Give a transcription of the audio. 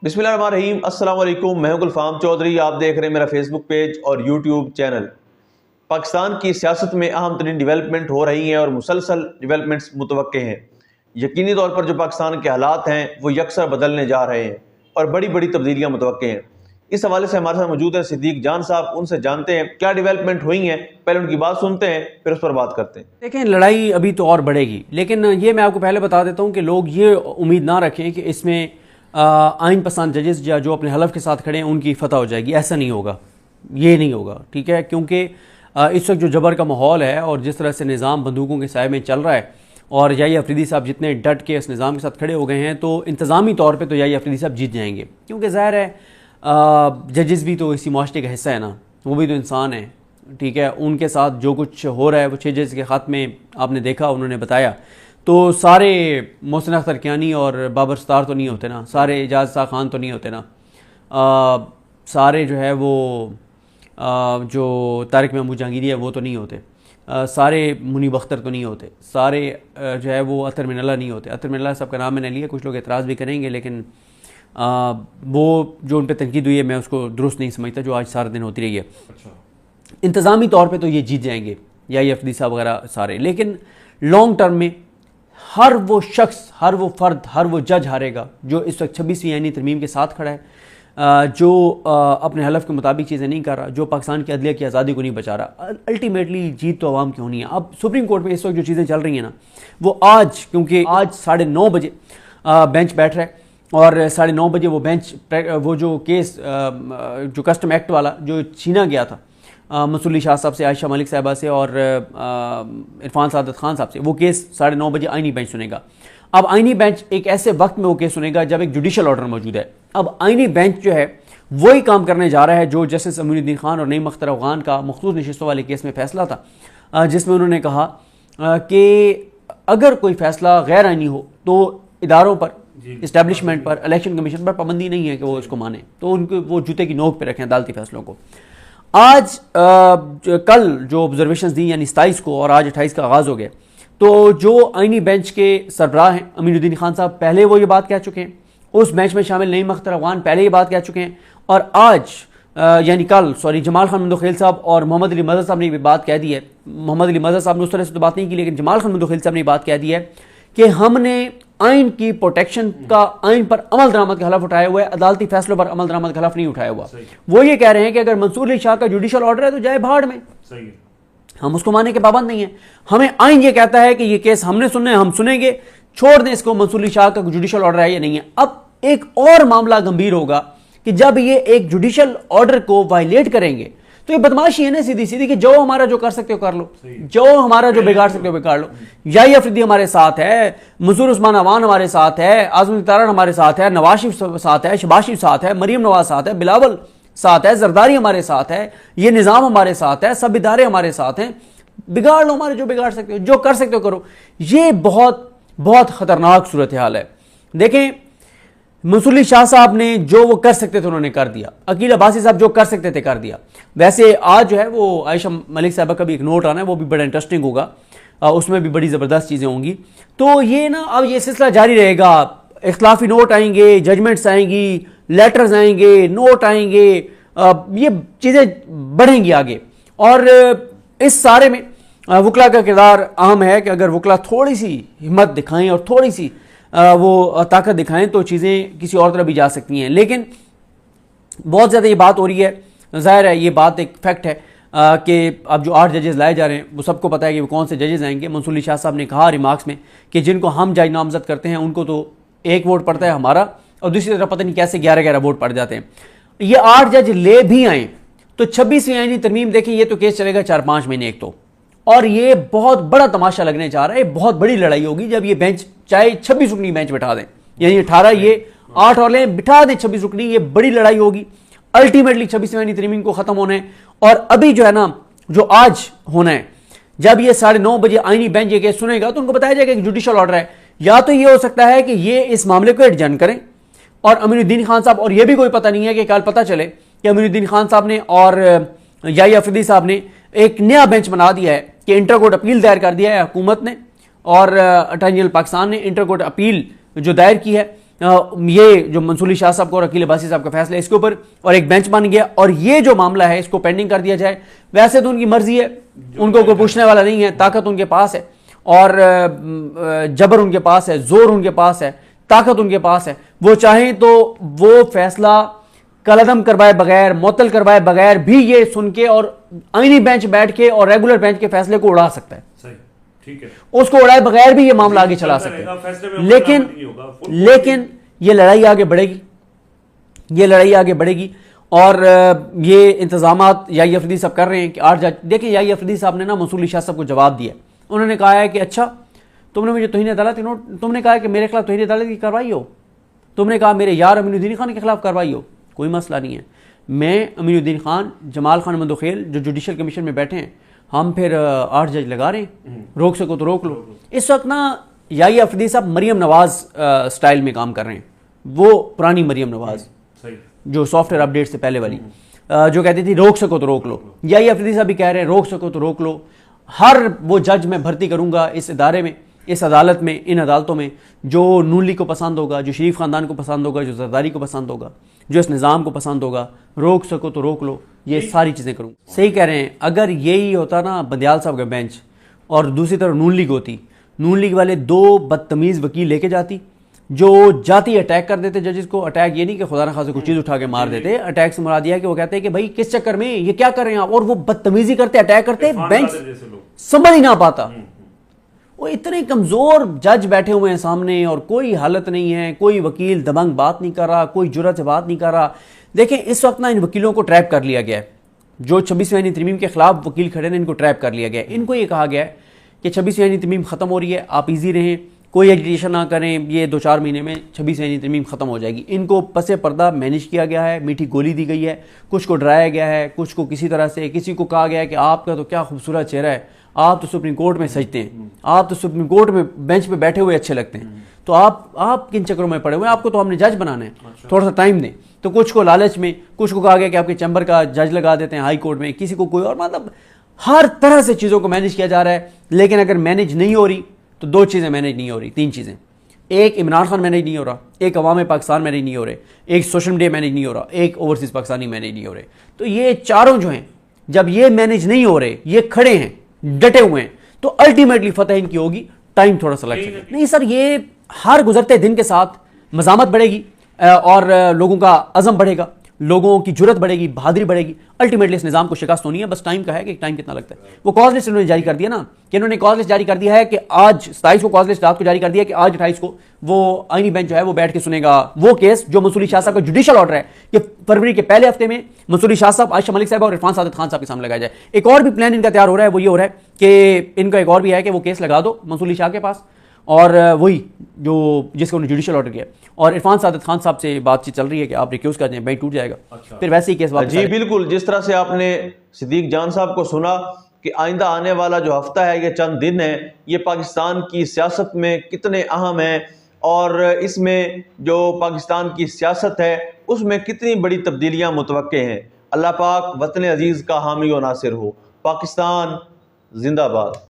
बिस्मिल्लाहिर्रहमानिर्रहीम। अस्सलाम वालेकुम। मैं हूं गुलफाम चौधरी। आप देख रहे हैं मेरा फेसबुक पेज और यूट्यूब चैनल। पाकिस्तान की सियासत में अहम तरीन डिवेलपमेंट हो रही हैं और मुसलसल डिवेलपमेंट्स मुतवक्के हैं। यकीनी तौर पर जो पाकिस्तान के हालात हैं वो यकसर बदलने जा रहे हैं और बड़ी बड़ी तब्दीलियाँ मुतवक्के हैं। इस हवाले से हमारे साथ मौजूद है सिद्दीक जान साहब। उनसे जानते हैं क्या डेवलपमेंट हुई हैं, पहले उनकी बात सुनते हैं फिर उस पर बात करते हैं। देखें, लड़ाई अभी तो और बढ़ेगी, लेकिन ये मैं आपको पहले बता देता हूँ कि लोग ये उम्मीद ना रखें कि इसमें आइन पसंद जजेस या जो अपने हलफ के साथ खड़े हैं उनकी फतह हो जाएगी। ऐसा नहीं होगा, ये नहीं होगा, ठीक है। क्योंकि इस वक्त जो जबर का माहौल है और जिस तरह से निज़ाम बंदूकों के साए में चल रहा है और याही अफरीदी साहब जितने डट के इस निज़ाम के साथ खड़े हो गए हैं, तो इंतज़ामी तौर पर तो याही अफरीदी साहब जीत जाएंगे। क्योंकि ज़ाहिर है जजेस भी तो इसी माशरे का हिस्सा है ना, वो भी तो इंसान है, ठीक है। उनके साथ जो कुछ हो रहा है वो 6 जज के ख़त में आपने देखा, उन्होंने बताया। तो सारे मोहसिन अख्तर कियानी और बाबर सत्तार तो नहीं होते ना, सारे एजाज शाह खान तो नहीं होते ना, सारे जो है वो जो तारिक महमूद जहांगीरी है वो तो नहीं होते, सारे मुनीब अख्तर तो नहीं होते, सारे जो है वो अतर मिनल्ला नहीं होते। अतर मिनल्ला साहब का नाम मैंने लिया, कुछ लोग एतराज़ भी करेंगे, लेकिन वो जो उन पर तनकीद हुई है मैं उसको दुरुस्त नहीं समझता, जो आज सारा दिन होती रही है। इंतज़ामी तौर पे तो ये जीत जाएंगे या ये अफदी साहब वगैरह सारे, लेकिन लॉन्ग टर्म में हर वो शख्स, हर वो फ़र्द, हर वो जज हारेगा जो इस वक्त 26वीं आईनी तरमीम के साथ खड़ा है, जो अपने हलफ के मुताबिक चीज़ें नहीं कर रहा, जो पाकिस्तान की अदलिया की आज़ादी को नहीं बचा रहा। अल्टीमेटली जीत तो आवाम की होनी है। अब सुप्रीम कोर्ट में इस वक्त जो चीज़ें चल रही हैं ना, वो आज, क्योंकि आज 9:30 बजे बेंच बैठ रहा है और 9:30 बजे वो बेंच वो जो केस जो कस्टम एक्ट वाला जो छीना गया था मंसूर अली शाह साहब से, आयशा मलिक साहबा से और इरफान सादत खान साहब से, वो केस 9:30 बजे आइनी बेंच सुनेगा। अब आइनी बेंच एक ऐसे वक्त में वो केस सुनेगा जब एक जुडिशल ऑर्डर मौजूद है। अब आइनी बेंच जो है वही काम करने जा रहा है जो जस्टिस अमीनुद्दीन खान और नईम अख्तर अफगान का मखसूस नशिस्तों वाले केस में फैसला था, जिसमें उन्होंने कहा कि अगर कोई फैसला गैर आइनी हो तो इदारों पर, इस्टेब्लिशमेंट पर, इलेक्शन कमीशन पर पाबंदी नहीं है कि वो इसको माने, तो उनको वो जूते की नोक पर रखें अदालती फैसलों को। आज कल जो ऑब्जर्वेशंस दी यानी 27 को और आज 28 का आगाज़ हो गया, तो जो आइनी बेंच के सरबराह हैं अमीनुद्दीन खान साहब पहले वो ये बात कह चुके हैं, उस बेंच में शामिल नईम अख्तर अफगान पहले ये बात कह चुके हैं, और आज यानी कल जमाल खान मंदोखेल साहब और मोहम्मद अली मजहर साहब ने भी बात कह दी है। मोहम्मद अली मजहर साहब ने उस तरह से तो बात नहीं की, लेकिन जमाल खान मंदोखेल साहब ने बात कह दी है कि हमने आइन की प्रोटेक्शन का, आइन पर अमल दरामद का हलफ उठाया हुआ है, अदालती फैसलों पर अमल दरामद का हलफ नहीं उठाया हुआ। वो ये कह रहे हैं कि अगर मंसूर अली शाह का जुडिशल ऑर्डर है तो जाए भाड़ में, सही है, हम उसको मानने के पाबंद नहीं है। हमें आइन ये कहता है कि ये केस हमने सुनना है, हम सुनेंगे, छोड़ दें इसको, मंसूर अली शाह का जुडिशल ऑर्डर है या नहीं है। अब एक और मामला गंभीर होगा कि जब ये एक जुडिशल ऑर्डर को वायलेट करेंगे तो ये बदमाशी है ना सीधी सीधी, कि जो हमारा जो कर सकते हो कर लो, जो हमारा जो बिगाड़ सकते हो बिगाड़ लो। याही अफरीदी हमारे साथ है, मंसूर उस्मान अवान हमारे साथ है, आज़म तारण हमारे साथ है, नवाज शरीफ साथ है, शहबाज शरीफ साथ है, मरीम नवाज साथ है, बिलावल साथ है, जरदारी हमारे साथ है, ये निज़ाम हमारे साथ है, सब इदारे हमारे साथ हैं, बिगाड़ लो हमारे जो बिगाड़ सकते हो, जो कर सकते हो करो। ये बहुत बहुत खतरनाक सूरत हाल है। देखें, मंसूर अली शाह साहब ने जो वो कर सकते थे उन्होंने कर दिया, अकील अब्बासी साहब जो कर सकते थे कर दिया। वैसे आज जो है वो आयशा मलिक साहबा का भी एक नोट आना है, वो भी बड़ा इंटरेस्टिंग होगा, उसमें भी बड़ी ज़बरदस्त चीज़ें होंगी। तो ये ना अब ये सिलसिला जारी रहेगा, इख्तलाफी नोट आएंगे, जजमेंट्स आएंगी, लेटर्स आएंगे, नोट आएंगे, ये चीज़ें बढ़ेंगी आगे। और इस सारे में वकला का किरदार अहम है कि अगर वकला थोड़ी सी हिम्मत दिखाएं और थोड़ी सी वो ताकत दिखाएं तो चीज़ें किसी और तरफ भी जा सकती हैं। लेकिन बहुत ज़्यादा ये बात हो रही है, ज़ाहिर है ये बात एक फैक्ट है कि अब जो 8 जजेस लाए जा रहे हैं वो सबको पता है कि वो कौन से जजेस आएंगे। मंसूर अली शाह साहब ने कहा रिमार्क्स में कि जिनको हम जज नामजद करते हैं उनको तो 1 वोट पड़ता है हमारा, और दूसरी तरफ पता नहीं कैसे 11-11 वोट पड़ जाते हैं। ये 8 जज ले भी आए तो 26वीं आईनी तरमीम देखें, ये तो केस चलेगा 4-5 महीने एक तो, और ये बहुत बड़ा तमाशा लगने जा रहा है। बहुत बड़ी लड़ाई होगी जब ये बेंच चाहे 26 रुकनी बेंच बिठा दें, यानी 18 ये 8 और लें बिठा दें 26 रुकनी, ये बड़ी लड़ाई होगी। अल्टीमेटली 26वीं तरमीम को खत्म होना है। और अभी जो है ना, जो आज होना है, जब ये 9:30 बजे आईनी बेंच ये केस सुनेगा तो उनको बताया जाएगा कि जुडिशल ऑर्डर है। या तो ये हो सकता है कि ये इस मामले को एडजर्न करें और अमीनुद्दीन खान साहब, और ये भी कोई पता नहीं है कि कल पता चले कि अमीनुद्दीन खान साहब ने और याही अफरीदी साहब ने एक नया बेंच बना दिया है कि इंटर कोर्ट अपील दायर कर दिया है हुकूमत ने, और अटॉर्नी जनरल पाकिस्तान ने इंटर कोर्ट अपील जो दायर की है ये जो मंसूर अली शाह साहब का और अकील अब्बासी साहब का फैसला है इसके ऊपर, और एक बेंच बन गया और ये जो मामला है इसको पेंडिंग कर दिया जाए। वैसे तो उनकी मर्जी है, उनको कोई पूछने वाला नहीं है, ताकत उनके पास है और जबर उनके पास है, जोर उनके पास है, ताकत उनके पास है। वो चाहें तो वो फैसला कलअदम करवाए बगैर, मुअत्तल करवाए बगैर भी ये सुन के और आईनी बेंच बैठ के और रेगुलर बेंच के फैसले को उड़ा सकता है। सही, ठीक है। उसको उड़ाए बगैर भी ये मामला आगे चला सकते हैं। लेकिन ये लड़ाई आगे बढ़ेगी, ये लड़ाई आगे बढ़ेगी। और ये इंतजामात याही अफरीदी साहब कर रहे हैं कि 8 जज, देखिए याही अफरीदी साहब ने ना मंसूर अली शाह साहब को जवाब दिया। उन्होंने कहा है कि अच्छा, तुमने मुझे तौहीन अदालत की तुमने कहा कि मेरे खिलाफ तौहीन अदालत की कार्रवाई हो, तुमने कहा मेरे यार अमीनुद्दीन खान के खिलाफ कार्रवाई हो, कोई मसला नहीं है। मैं, अमीनुद्दीन खान, जमाल खान मंदोखेल जो जुडिशल कमीशन में बैठे हैं, हम फिर 8 जज लगा रहे हैं, रोक सको तो रोक लो। इस वक्त ना याही अफरीदी साहब मरियम नवाज स्टाइल में काम कर रहे हैं, वो पुरानी मरियम नवाज जो सॉफ्टवेयर अपडेट से पहले वाली, जो कहती थी रोक सको तो रोक लो। याही अफरीदी साहब भी कह रहे हैं रोक सको तो रोक लो। हर वो जज मैं भर्ती करूंगा इस इदारे में, इस अदालत में, इन अदालतों में, जो नून लीग को पसंद होगा, जो शरीफ खानदान को पसंद होगा, जो जरदारी को पसंद होगा, जो इस निज़ाम को पसंद होगा, रोक सको तो रोक लो, ये सारी चीज़ें करूँ। सही कह रहे हैं। अगर यही होता ना बंदियाल साहब का बेंच और दूसरी तरफ नून लीग होती, नून लीग वाले 2 बदतमीज़ वकील लेके जाती जो जाती अटैक कर देते जजेस को। अटैक ये नहीं कि खुदा न खासे कोई चीज़ उठा के मार देते, अटैक से मुराद यह है कि वो कहते हैं कि भाई किस चक्कर में, ये क्या कर रहे हैं आप, और वो बदतमीजी करते, अटैक करते, बेंच समझ ही ना पाता। वो इतने कमज़ोर जज बैठे हुए हैं सामने और कोई हालत नहीं है, कोई वकील दबंग बात नहीं कर रहा, कोई जुर्रत से बात नहीं कर रहा। देखें इस वक्त ना इन वकीलों को ट्रैप कर लिया गया है, जो 26वीं आईनी तरमीम के खिलाफ वकील खड़े हैं, इनको ट्रैप कर लिया गया है। इनको ये कहा गया है कि 26वीं आईनी तरमीम ख़त्म हो रही है, आप ईजी रहें, कोई एजिटेशन ना करें, ये 2-4 महीने में 26वीं आईनी तरमीम ख़त्म हो जाएगी। इनको पसे पर्दा मैनेज किया गया है, मीठी गोली दी गई है, कुछ को डराया गया है, कुछ को किसी तरह से, किसी को कहा गया है कि आपका तो क्या खूबसूरत चेहरा है, आप तो सुप्रीम कोर्ट में सजते हैं, आप तो सुप्रीम कोर्ट में बेंच पे बैठे हुए अच्छे लगते हैं, तो आप किन चक्करों में पड़े हुए हैं, आपको तो हमने जज बनाना है, थोड़ा सा टाइम दें। तो कुछ को लालच में, कुछ को कहा गया कि आपके चैम्बर का जज लगा देते हैं हाई कोर्ट में, किसी को कोई और, मतलब हर तरह से चीज़ों को मैनेज किया जा रहा है। लेकिन अगर मैनेज नहीं हो रही तो 2 चीज़ें मैनेज नहीं हो रही, 3 चीज़ें। एक, इमरान खान मैनेज नहीं हो रहा, एक अवाम पाकिस्तान मैनेज नहीं हो रहे, एक सोशल मीडिया मैनेज नहीं हो रहा, एक ओवरसीज़ पाकिस्तानी मैनेज नहीं हो रहे। तो ये चारों जो हैं, जब ये मैनेज नहीं हो रहे, ये खड़े हैं, डटे हुए हैं, तो अल्टीमेटली फतह इनकी होगी। टाइम थोड़ा सा लग सके नहीं सर, ये हर गुजरते दिन के साथ मज़ामत बढ़ेगी और लोगों का अज़म बढ़ेगा, लोगों की जुर्रत बढ़ेगी, बहादुरी बढ़ेगी। अल्टीमेटली इस निज़ाम को शिकस्त होनी है, बस टाइम का है कि टाइम कितना लगता है। वो कॉज लिस्ट उन्होंने जारी कर दिया ना, कि इन्होंने कॉज लिस्ट जारी कर दिया है कि आज 27 को कॉज लिस्ट रात को जारी कर दिया कि आज 28 को वो आईनी बेंच जो है वो बैठ के सुनेगा वो केस जो मंसूर अली शाह साहब का जुडिशल ऑर्डर है कि फरवरी के पहले हफ्ते में मंसूर अली शाह साहब, आयशा मलिक साहब और इरफान सादिक खान साहब के सामने लगाया जाए। एक और भी प्लान इनका तैयार हो रहा है, वो ये हो रहा है कि इनका एक और भी है कि वो केस लगा दो मंसूर अली शाह के पास, और वही जो जिसको उन्होंने जुडिशल ऑर्डर किया, और इरफान सादिक खान साहब से बातचीत चल रही है कि आप रिक्यूज कर दें, बेंच टूट जाएगा। अच्छा। फिर वैसे ही केस वापस। जी बिल्कुल, जिस तरह से आपने सिद्दीक जान साहब को सुना कि आइंदा आने वाला जो हफ्ता है, ये चंद दिन है, ये पाकिस्तान की सियासत में कितने अहम है और इसमें जो पाकिस्तान की सियासत है उसमें कितनी बड़ी तब्दीलियाँ मुतवक्के हैं। अल्लाह पाक वतन अजीज़ का हामी व नासिर हो। पाकिस्तान जिंदाबाद।